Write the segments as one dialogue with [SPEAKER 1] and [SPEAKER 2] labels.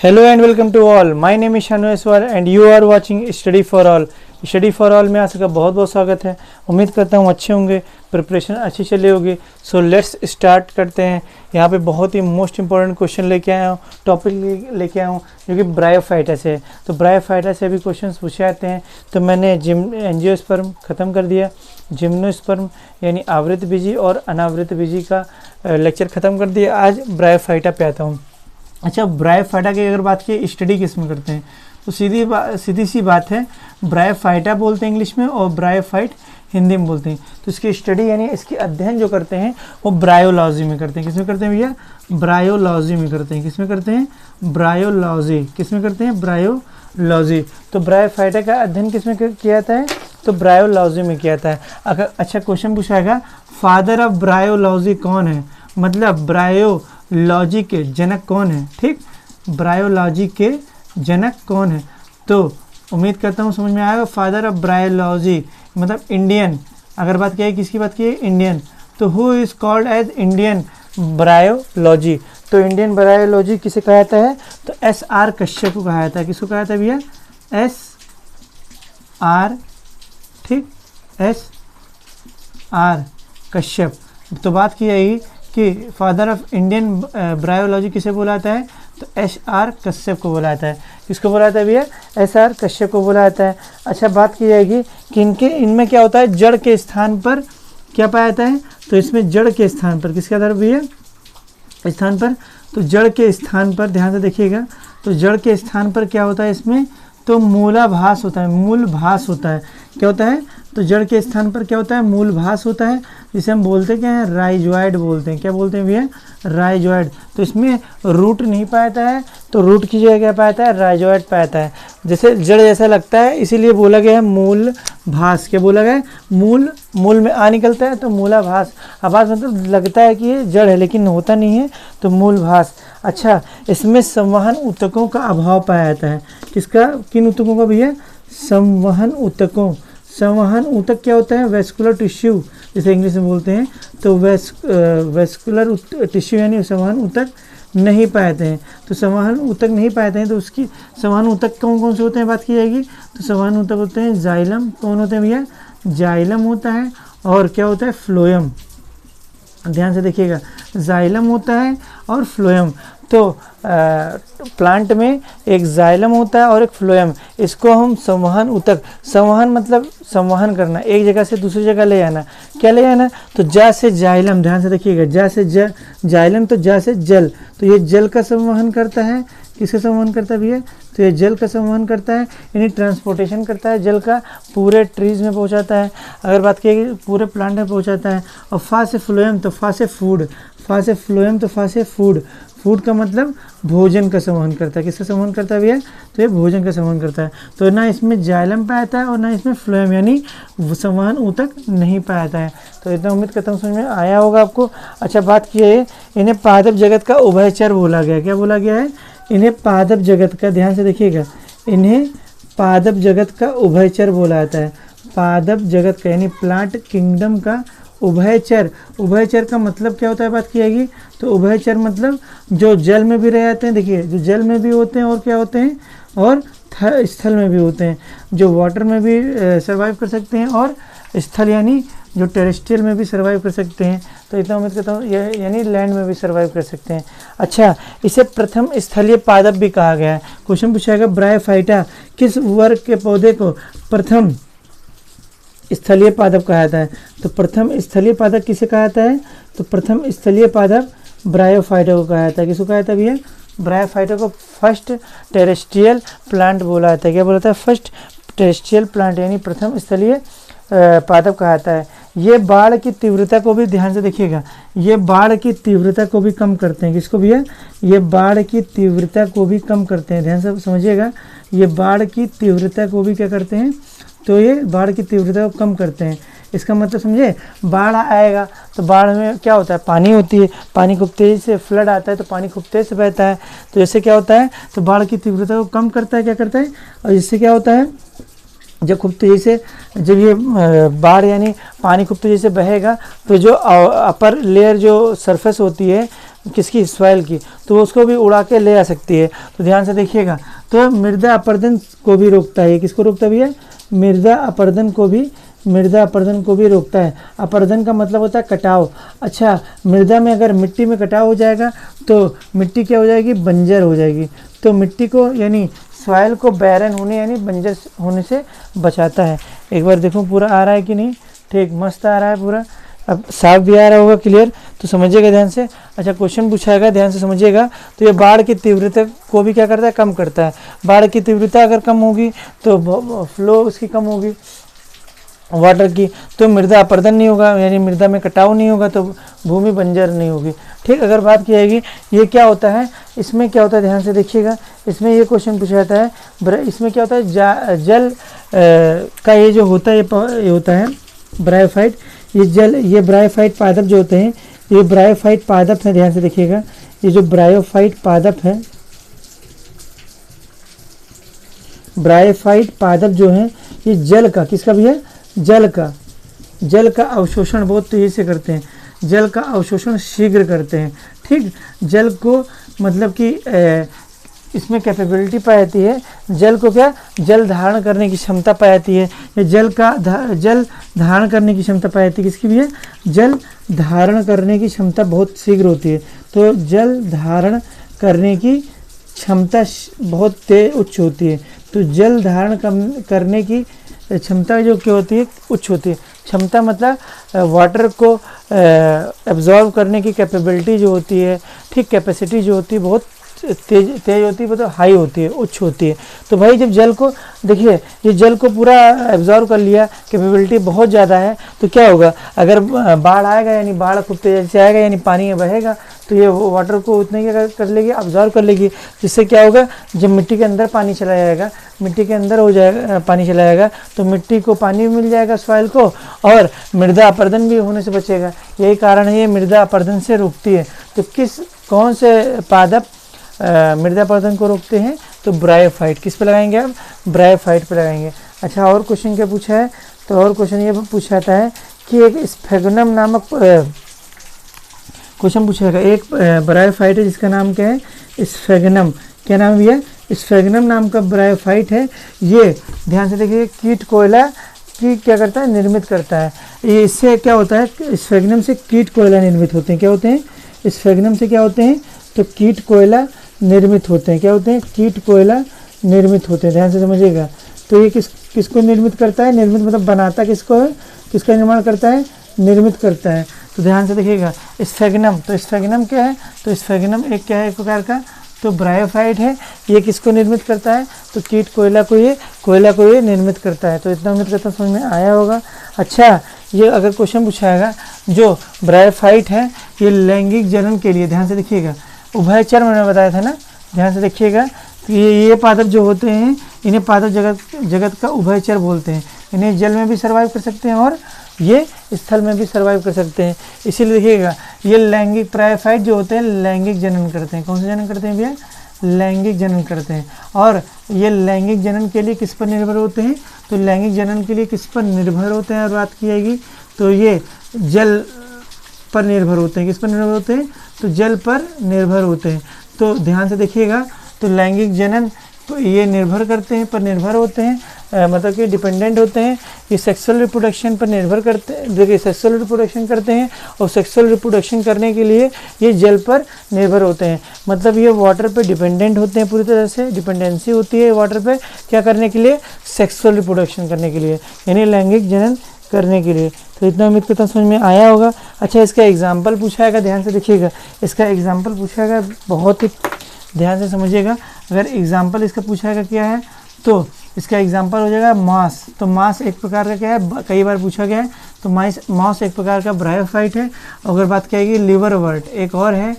[SPEAKER 1] Hello and welcome to all. My name is Shanu Eswar and you are watching Study for All. Study for all में आप सबका बहुत बहुत स्वागत है। उम्मीद करता हूँ अच्छे होंगे, प्रिपरेशन अच्छी चली होगी। सो लेट्स स्टार्ट करते हैं। यहाँ पे बहुत ही मोस्ट इंपॉर्टेंट क्वेश्चन लेके आया हूँ, टॉपिक लेके आया हूँ जो कि ब्रायोफाइटा से है। तो ब्रायोफाइटा से भी क्वेश्चन पूछे जाते हैं। तो मैंने एंजियोस्पर्म ख़त्म कर दिया, जिम्नोस्पर्म यानी आवृत बीजी और अनावृत बीजी का लेक्चर ख़त्म कर दिया। आज ब्रायोफाइटा पे आता हूँ। अच्छा, ब्रायोफाइटा की अगर बात की स्टडी किस में करते हैं तो सीधी सी बात है, ब्रायोफाइटा बोलते हैं इंग्लिश में और ब्रायोफाइट हिंदी में बोलते हैं। तो इसकी स्टडी यानी इसकी अध्ययन जो करते हैं वो ब्रायोलॉजी में करते हैं। किसमें करते हैं भैया? ब्रायोलॉजी में करते हैं। किसमें करते हैं? ब्रायोलॉजी। किसमें करते हैं? ब्रायोलॉजी। तो ब्रायोफाइटा का अध्ययन किसमें किया जाता है? तो ब्रायोलॉजी में किया जाता है। अगर अच्छा क्वेश्चन पूछाएगा, फादर ऑफ ब्रायोलॉजी कौन है, मतलब ब्रायोलॉजी के जनक कौन है? ठीक, ब्रायोलॉजी के जनक कौन है? तो उम्मीद करता हूँ समझ में आएगा। फादर ऑफ ब्रायोलॉजी मतलब इंडियन। अगर बात किया किसकी बात की है? इंडियन। तो who is called as Indian bryology. तो इंडियन ब्रायोलॉजी किसे कहा जाता है? तो SR कश्यप को कहा जाता है। किसको कहा जाता है भैया? SR, ठीक, SR कश्यप। तो बात की जाएगी कि फादर ऑफ इंडियन ब्रायोलॉजी किसे बोला जाता है? तो SR कश्यप को बोला जाता है। किसको बोला जाता है भैया? SR कश्यप को बोला जाता है। अच्छा, बात की जाएगी कि इनमें क्या होता है, जड़ के स्थान पर क्या पाया जाता है? तो इसमें जड़ के स्थान पर किसके आधार पर भैया? स्थान पर। तो जड़ के स्थान पर ध्यान से देखिएगा, तो जड़ के स्थान पर क्या होता है इसमें? तो मूलाभास होता है, मूलभास होता है। क्या होता है? तो जड़ के स्थान पर क्या होता है? मूलभास होता है, जिसे हम बोलते क्या हैं? राइजॉइड बोलते हैं। क्या बोलते हैं भैया? राइजॉइड। तो इसमें रूट नहीं पाया जाता है, तो रूट की जगह क्या पाया जाता है? राइजॉइड पाया जाता है। जैसे जड़ जैसा लगता है, इसीलिए बोला गया है मूलभास। क्या बोला गया है? मूल में आ निकलता है तो मूलाभास। आभास मतलब लगता है कि ये जड़ है लेकिन होता नहीं है, तो मूलभास। अच्छा, इसमें संवहन ऊतकों का अभाव पाया जाता है। किसका? किन ऊतकों का भैया? संवहन ऊतकों। संवहन ऊतक क्या होता है? वेस्कुलर टिश्यू जिसे इंग्लिश में बोलते हैं। तो वेस्कुलर टिश्यू यानी संवहन ऊतक नहीं पाते हैं। तो संवहन ऊतक नहीं पाते हैं तो उसकी संवहन ऊतक कौन कौन से होते हैं बात की जाएगी। तो संवहन ऊतक होते हैं जाइलम। कौन होते हैं भैया? जाइलम होता है। और क्या होता है? फ्लोएम। ध्यान से देखिएगा, जाइलम होता है और फ्लोएम। तो प्लांट में एक जाइलम होता है और एक फ्लोएम। इसको हम संवहन ऊतक, संवहन मतलब संवहन करना, एक जगह से दूसरी जगह ले जाना। क्या ले जाना? तो जा से जाइलम। ध्यान से देखिएगा, जा से जाइलम, तो जा से जल। तो ये जल का संवहन करता है। किसका संवहन करता है भैया? तो ये जल का संवहन करता है, यानी ट्रांसपोर्टेशन करता है जल का, पूरे ट्रीज में पहुंचाता है। अगर बात की पूरे प्लांट में पहुंचाता है। और फा से फ्लोएम, तो फा से फूड, फा से फ्लोएम, तो फा से फूड। फूड का मतलब भोजन का संवहन करता है। किसका संवहन करता है भैया? तो ये भोजन का संवहन करता है। तो ना इसमें जाइलम पाया जाता है और ना इसमें फ्लोएम यानी संवहन ऊतक नहीं पाया जाता है। तो इतना उम्मीद करता हूँ समझ में आया होगा आपको। अच्छा, बात की है, इन्हें पादप जगत का उभयचर बोला गया। क्या बोला गया है? इन्हें पादप जगत का, ध्यान से देखिएगा, इन्हें पादप जगत का उभयचर बोला जाता है। पादप जगत का यानी प्लांट किंगडम का उभयचर। उभयचर का मतलब क्या होता है बात की जाएगी। तो उभयचर मतलब जो जल में भी रह जाते हैं, देखिए, जो जल में भी होते हैं और क्या होते हैं, और स्थल में भी होते हैं। जो वाटर में भी सर्वाइव कर सकते हैं और स्थल यानी जो टेरेस्ट्रियल में भी सर्वाइव कर सकते हैं। तो इतना उम्मीद करता हूँ, यानी लैंड में भी सर्वाइव कर सकते हैं। अच्छा, इसे प्रथम स्थलीय पादप भी कहा गया है। क्वेश्चन पूछाएगा, ब्रायोफाइटा किस वर्ग के पौधे को प्रथम स्थलीय पादप कहा जाता है? तो प्रथम स्थलीय पादप किसे कहा जाता है? तो प्रथम स्थलीय पादप ब्रायोफाइटा को कहा जाता है। किसको कहा जाता है भैया? ब्रायोफाइटा को फर्स्ट टेरेस्ट्रियल प्लांट बोला जाता है। क्या बोला जाता है? फर्स्ट टेरेस्ट्रियल प्लांट यानी प्रथम स्थलीय पादप कहा जाता है। ये बाढ़ की तीव्रता को भी, ध्यान से देखिएगा, ये बाढ़ की तीव्रता को भी कम करते हैं। किसको भैया? ये बाढ़ की तीव्रता को भी कम करते हैं। ध्यान से समझिएगा, ये बाढ़ की तीव्रता को भी क्या करते हैं? तो ये बाढ़ की तीव्रता को कम करते हैं। इसका मतलब समझे, बाढ़ आएगा तो बाढ़ में क्या होता है? पानी होती है, पानी खूब तेज़ी से फ्लड आता है तो पानी खूब तेज़ से बहता है। तो इससे क्या होता है? तो बाढ़ की तीव्रता को कम करता है। क्या करता है? और इससे क्या होता है, जब खूब तेज़ी से, जब ये बाढ़ यानी पानी खूब तेज़ी से बहेगा तो जो अपर लेयर जो सरफेस होती है किसकी, सॉइल की, तो उसको भी उड़ा के ले आ सकती है। तो ध्यान से देखिएगा, तो मृदा अपरदन को भी रोकता है। किसको रोकता है भैया, मृदा अपरदन को भी रोकता है। अपरदन का मतलब होता है कटाव। अच्छा, मृदा में अगर मिट्टी में कटाव हो जाएगा तो मिट्टी क्या हो जाएगी, बंजर हो जाएगी। तो मिट्टी को यानी सॉइल को बैरन होने यानी बंजर होने से बचाता है। एक बार देखो पूरा आ रहा है कि नहीं, ठीक, मस्त आ रहा है पूरा, अब साफ भी आ रहा होगा, क्लियर, तो समझिएगा ध्यान से। अच्छा, क्वेश्चन पूछाएगा, ध्यान से समझिएगा। तो ये बाढ़ की तीव्रता को भी क्या करता है, कम करता है। बाढ़ की तीव्रता अगर कम होगी तो फ्लो उसकी कम होगी वाटर की, तो मृदा अपरदन नहीं होगा, यानी मृदा में कटाव नहीं होगा, तो भूमि बंजर नहीं होगी। ठीक, अगर बात की जाएगी ये क्या होता है, इसमें क्या होता है, ध्यान से देखिएगा, इसमें ये क्वेश्चन पूछा जाता है, इसमें क्या होता है, जल का ये जो होता है, ये होता है ब्रायोफाइट, ये ब्रायोफाइट पादप जो होते हैं, ये ब्रायोफाइट पादप है। ध्यान से देखिएगा, ये जो ब्रायोफाइट पादप है, ब्रायोफाइट पादप जो है, ये जल का, किसका भी है, जल का अवशोषण बहुत तेजी से करते हैं, जल का अवशोषण शीघ्र करते हैं। ठीक, जल को मतलब कि इसमें कैपेबिलिटी पाई जाती है, जल को क्या, जल धारण करने की क्षमता पाई जाती है। ये जल धारण करने की क्षमता पाई जाती है, किसकी भी है, जल धारण करने की क्षमता बहुत शीघ्र होती है। तो जल धारण करने की क्षमता बहुत उच्च होती है। तो जल धारण करने की क्षमता जो क्या होती है, उच्च होती है। क्षमता मतलब वाटर को एब्जॉर्व करने की कैपेबिलिटी जो होती है, ठीक, कैपेसिटी जो होती है बहुत तेज होती है, मतलब हाई होती है, उच्च होती है। तो भाई जब जल को देखिए, ये जल को पूरा एब्जॉर्व कर लिया, कैपेबिलिटी बहुत ज़्यादा है, तो क्या होगा, अगर बाढ़ आएगा यानी बाढ़ खूब तेज़ी से आएगा यानी पानी बहेगा, तो ये वाटर को उतने क्या कर लेगी, एब्जॉर्व कर लेगी। जिससे क्या होगा, जब मिट्टी के अंदर पानी चला जाएगा, मिट्टी के अंदर हो जाएगा पानी चला जाएगा, तो मिट्टी को पानी भी मिल जाएगा सॉइल को, और मृदा अपरदन भी होने से बचेगा। यही कारण है ये मृदा अपरदन से रोकती है। तो कौन से पादप मृदा अपरदन को रोकते हैं, तो ब्रायोफाइट। किस पे लगाएंगे आप, ब्रायोफाइट पे लगाएंगे। अच्छा, और क्वेश्चन क्या पूछा है, तो और क्वेश्चन ये पूछा जाता है कि एक स्फेगनम नामक क्वेश्चन पूछा जाएगा, एक ब्रायोफाइट है जिसका नाम क्या है, स्फेगनम। क्या नाम है, स्फेगनम नाम का ब्रायोफाइट है। ये ध्यान से देखिए, कीट कोयला की क्या करता है, निर्मित करता है। ये इससे क्या होता है, स्फेगनम से कीट कोयला निर्मित होते हैं। क्या होते हैं, स्फेगनम से क्या होते हैं, तो कीट कोयला निर्मित होते हैं। क्या होते हैं, कीट कोयला निर्मित होते हैं। ध्यान से समझिएगा। तो ये किसको निर्मित करता है, निर्मित मतलब बनाता किसको है, किसका निर्माण करता है, निर्मित करता है। तो ध्यान से देखिएगा, स्फेगनम, तो स्फेगनम क्या है, तो स्फेगनम एक क्या है, एक प्रकार का तो ब्रायोफाइट है। ये किसको निर्मित करता है, तो कीट कोयला को ये निर्मित करता है। तो इतना निर्मित करता समझ में आया होगा। अच्छा, ये अगर क्वेश्चन पूछाएगा, जो ब्रायोफाइट है ये लैंगिक जनन के लिए, ध्यान से देखिएगा, उभयचर मैंने बताया था ना, ध्यान से देखिएगा, तो ये पादप जो होते हैं, इन्हें पादप जगत का उभयचर बोलते हैं। इन्हें जल में भी सर्वाइव कर सकते हैं और ये स्थल में भी सर्वाइव कर सकते हैं। इसीलिए देखिएगा, ये लैंगिक ब्रायोफाइट जो होते हैं लैंगिक जनन करते हैं। कौन सा जनन करते हैं भैया, लैंगिक जनन करते हैं। और ये लैंगिक जनन के लिए किस पर निर्भर होते हैं, तो लैंगिक जनन के लिए किस पर निर्भर होते हैं, और बात की जाएगी तो ये जल पर निर्भर होते हैं। किस पर निर्भर होते हैं, तो जल पर निर्भर होते हैं। तो ध्यान से देखिएगा, तो लैंगिक जनन तो ये निर्भर करते हैं, पर निर्भर होते हैं, मतलब कि डिपेंडेंट होते हैं। ये सेक्सुअल रिप्रोडक्शन पर निर्भर करते हैं, देखिए सेक्सुअल रिप्रोडक्शन करते हैं, और सेक्सुअल रिप्रोडक्शन करने के लिए ये जल पर निर्भर होते हैं। मतलब ये वाटर पे डिपेंडेंट होते हैं, पूरी तरह से डिपेंडेंसी होती है वाटर पे, क्या करने के लिए, सेक्सुअल रिप्रोडक्शन करने के लिए, यानी लैंगिक जनन करने के लिए। तो इतना उम्मीद करता हूँ समझ में आया होगा। अच्छा, इसका एग्जाम्पल पूछाएगा, ध्यान से देखिएगा, इसका एग्जाम्पल पूछाएगा, बहुत ही ध्यान से समझिएगा। अगर एग्जाम्पल इसका पूछाएगा क्या है, तो इसका एग्जाम्पल हो जाएगा मास। तो मास एक प्रकार का क्या है, कई बार पूछा गया है, तो मास एक प्रकार का ब्रायोफाइट है। अगर बात करेगी लिवरवर्ट, एक और है,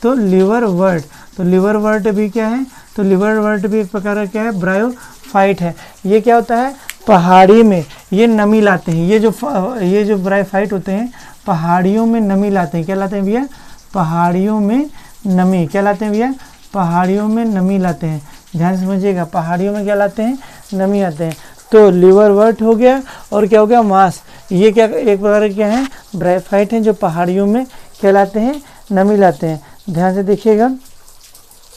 [SPEAKER 1] तो लिवरवर्ट। तो लिवरवर्ट भी क्या है, तो लिवरवर्ट भी एक प्रकार का क्या है, ब्रायोफाइट है। ये क्या होता है, पहाड़ी में ये नमी लाते हैं। ये जो ब्रायोफाइट होते हैं पहाड़ियों में नमी लाते हैं। क्या लाते हैं भैया, पहाड़ियों में नमी, क्या लाते हैं भैया, पहाड़ियों में नमी लाते हैं। ध्यान से समझिएगा, पहाड़ियों में क्या लाते हैं, नमी आते हैं। तो लिवरवर्ट हो गया, और क्या हो गया, मास। ये क्या एक प्रकार क्या है, ब्रायोफाइट हैं जो पहाड़ियों में क्या लाते हैं, नमी लाते हैं। ध्यान से देखिएगा।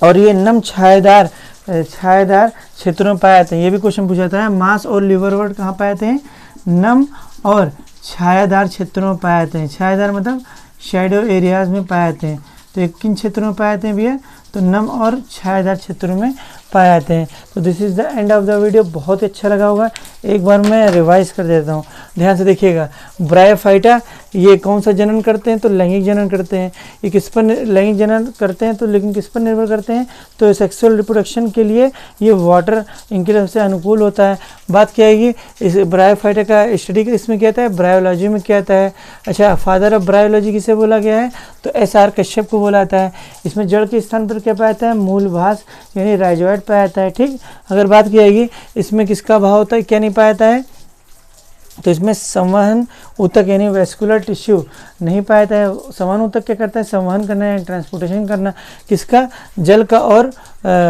[SPEAKER 1] और ये नम छायादार क्षेत्रों में पाए जाते हैं। ये भी क्वेश्चन पूछा जाता है, मांस और लिवरवर्ट कहाँ पाए जाते हैं? नम और छायादार क्षेत्रों में पाए जाते हैं। छायादार मतलब शैडो एरियाज में पाए जाते हैं। तो ये किन क्षेत्रों में पाए जाते हैं भैया? तो नम और छायादार क्षेत्रों में पाए जाते हैं। तो this is the end of the video. बहुत ही अच्छा लगा होगा, एक बार मैं रिवाइज कर देता हूँ, ध्यान से देखिएगा। ब्रायोफाइटा ये कौन सा जनन करते हैं? तो लैंगिक जनन करते हैं। ये किस पर लैंगिक जनन करते हैं? तो लेकिन किस पर निर्भर करते हैं? तो सेक्सुअल रिप्रोडक्शन के लिए ये वाटर इनके लिए सबसे अनुकूल होता है। बात क्या आएगी इस ब्रायोफाइटा का स्टडी इसमें क्या आता है? ब्रायोलॉजी में क्या आता है? अच्छा, फादर ऑफ ब्रायोलॉजी किसे बोला गया है? तो SR कश्यप को बोला जाता है। इसमें जड़ के स्थान पर क्या पाया जाता है? मूलभास यानी राइजोइड पाया जाता है। ठीक, अगर बात की जाएगी इसमें किसका भाव होता है, क्या नहीं पाया जाता है? तो इसमें संवहन ऊतक यानी वेस्कुलर टिश्यू नहीं पाया जाता है। संवहन ऊतक क्या करता है? संवहन करना है, ट्रांसपोर्टेशन करना, किसका? जल का और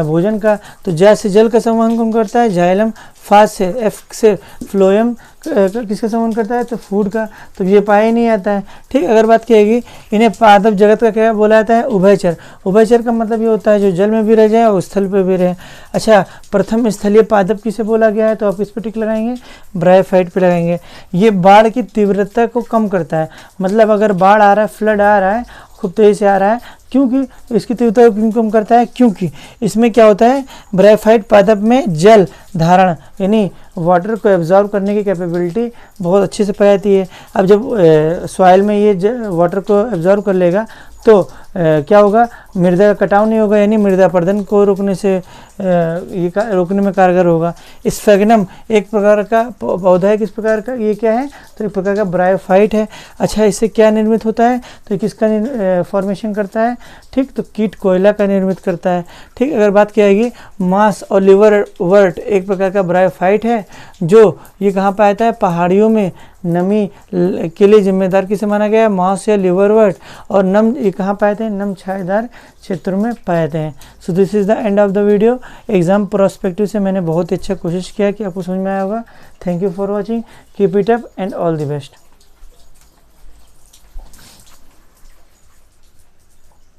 [SPEAKER 1] भोजन का। तो जैसे जल का संवहन कौन करता है? जाइलम। फास से F से फ्लोएम किसका संवहन करता है? तो फूड का। तो ये पाया ही नहीं आता है। ठीक, अगर बात किएगी इन्हें पादप जगत का क्या बोला जाता है? उभयचर। उभयचर का मतलब ये होता है जो जल में भी रह जाए और स्थल पे भी रहे। अच्छा, प्रथम स्थलीय पादप किसे बोला गया है? तो आप किस पे टिक लगाएंगे? ब्रायोफाइट पे लगाएंगे। ये बाढ़ की तीव्रता को कम करता है। मतलब अगर बाढ़ आ रहा है, फ्लड आ रहा है, खूब तेज़ी से आ रहा है, क्योंकि इसकी तीव्रता को कम करता है, क्योंकि इसमें क्या होता है? ब्रायोफाइट पादप में जल धारण यानी वाटर को एब्जॉर्ब करने की कैपेबिलिटी बहुत अच्छे से पाई जाती है। अब जब सॉइल में ये वाटर को एब्जॉर्ब कर लेगा तो क्या होगा? मृदा का कटाव नहीं होगा, यानी मृदा अपरदन को रोकने से रोकने में कारगर होगा। स्फेगनम एक प्रकार का पौधा है, किस प्रकार का? ये क्या है? तो एक प्रकार का ब्रायोफाइट है। अच्छा, इससे क्या निर्मित होता है? तो किसका फॉर्मेशन करता है? ठीक, तो कीट कोयला का निर्मित करता है। ठीक, अगर बात की जाएगी मांस और लिवरवर्ट एक प्रकार का ब्रायोफाइट है जो ये कहाँ पाया जाता है? पहाड़ियों में नमी के लिए जिम्मेदार किसे माना गया है? मांस या लिवरवर्ट। और नम ये कहाँ पाए थे? नम छायादार क्षेत्रों में पाए थे। So this is the end of the video. Exam prospective से मैंने बहुत ही अच्छा कोशिश किया कि आपको समझ में आया होगा। Thank you for watching, keep it up and all the best.